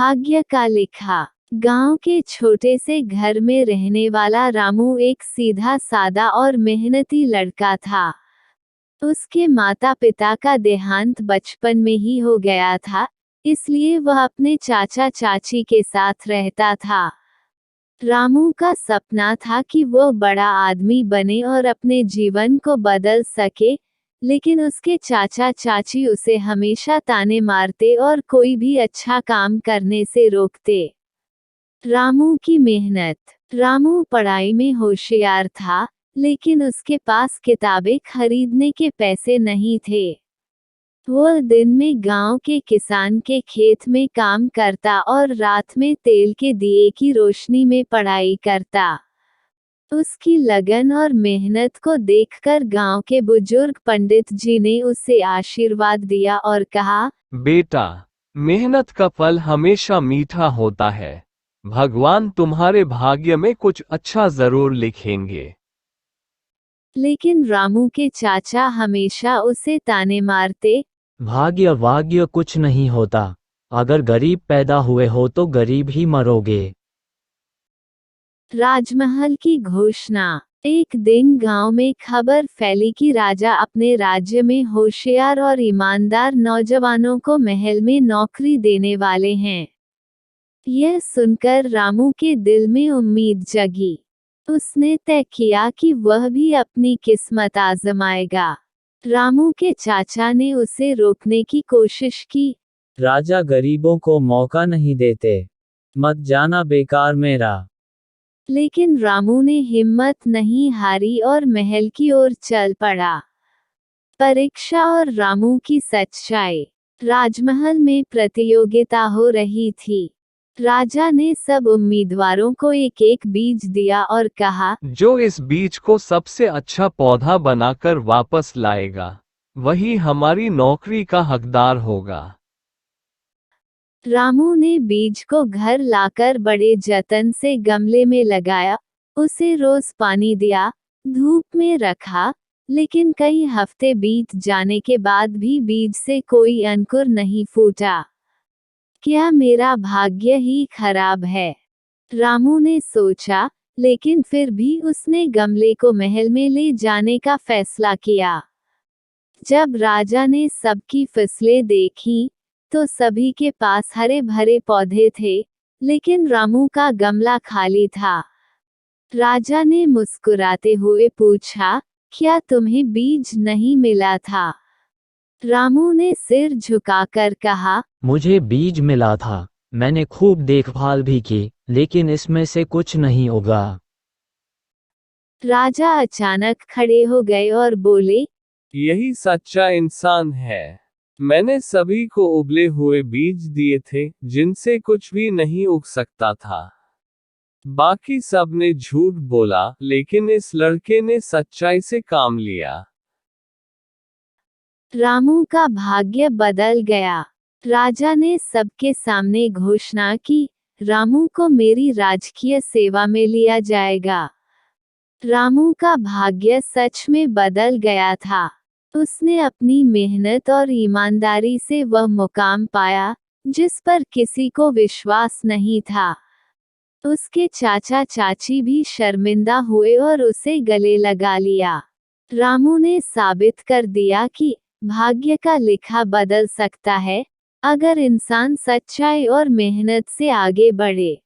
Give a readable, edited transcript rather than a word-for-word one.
भाग्य का लिखा। गांव के छोटे से घर में रहने वाला रामू एक सीधा सादा और मेहनती लड़का था। उसके माता पिता का देहांत बचपन में ही हो गया था, इसलिए वह अपने चाचा चाची के साथ रहता था। रामू का सपना था कि वह बड़ा आदमी बने और अपने जीवन को बदल सके, लेकिन उसके चाचा चाची उसे हमेशा ताने मारते और कोई भी अच्छा काम करने से रोकते। रामू की मेहनत। रामू पढ़ाई में होशियार था, लेकिन उसके पास किताबें खरीदने के पैसे नहीं थे। वह दिन में गांव के किसान के खेत में काम करता और रात में तेल के दिए की रोशनी में पढ़ाई करता। उसकी लगन और मेहनत को देखकर गांव के बुजुर्ग पंडित जी ने उसे आशीर्वाद दिया और कहा, बेटा, मेहनत का फल हमेशा मीठा होता है। भगवान तुम्हारे भाग्य में कुछ अच्छा जरूर लिखेंगे। लेकिन रामू के चाचा हमेशा उसे ताने मारते। भाग्य वाग्य कुछ नहीं होता, अगर गरीब पैदा हुए हो तो गरीब ही मरोगे। राजमहल की घोषणा। एक दिन गांव में खबर फैली कि राजा अपने राज्य में होशियार और ईमानदार नौजवानों को महल में नौकरी देने वाले हैं। यह सुनकर रामू के दिल में उम्मीद जगी। उसने तय किया कि वह भी अपनी किस्मत आजमाएगा। रामू के चाचा ने उसे रोकने की कोशिश की। राजा गरीबों को मौका नहीं देते, मत जाना बेकार मेरा। लेकिन रामू ने हिम्मत नहीं हारी और महल की ओर चल पड़ा। परीक्षा और रामू की सच्चाई। राजमहल में प्रतियोगिता हो रही थी। राजा ने सब उम्मीदवारों को एक एक बीज दिया और कहा, जो इस बीज को सबसे अच्छा पौधा बनाकर वापस लाएगा, वही हमारी नौकरी का हकदार होगा। रामू ने बीज को घर लाकर बड़े जतन से गमले में लगाया, उसे रोज पानी दिया, धूप में रखा, लेकिन कई हफ्ते बीत जाने के बाद भी बीज से कोई अंकुर नहीं फूटा। क्या मेरा भाग्य ही खराब है? रामू ने सोचा, लेकिन फिर भी उसने गमले को महल में ले जाने का फैसला किया। जब राजा ने सबकी फसलें देखी, तो सभी के पास हरे भरे पौधे थे, लेकिन रामू का गमला खाली था। राजा ने मुस्कुराते हुए पूछा, क्या तुम्हें बीज नहीं मिला था? रामू ने सिर झुकाकर कहा, मुझे बीज मिला था, मैंने खूब देखभाल भी की, लेकिन इसमें से कुछ नहीं उगा। राजा अचानक खड़े हो गए और बोले, यही सच्चा इंसान है। मैंने सभी को उबले हुए बीज दिए थे, जिनसे कुछ भी नहीं उग सकता था। बाकी सब ने झूठ बोला, लेकिन इस लड़के ने सच्चाई से काम लिया। रामू का भाग्य बदल गया। राजा ने सबके सामने घोषणा की, रामू को मेरी राजकीय सेवा में लिया जाएगा। रामू का भाग्य सच में बदल गया था। उसने अपनी मेहनत और ईमानदारी से वह मुकाम पाया, जिस पर किसी को विश्वास नहीं था। उसके चाचा चाची भी शर्मिंदा हुए और उसे गले लगा लिया। रामू ने साबित कर दिया कि भाग्य का लिखा बदल सकता है, अगर इंसान सच्चाई और मेहनत से आगे बढ़े।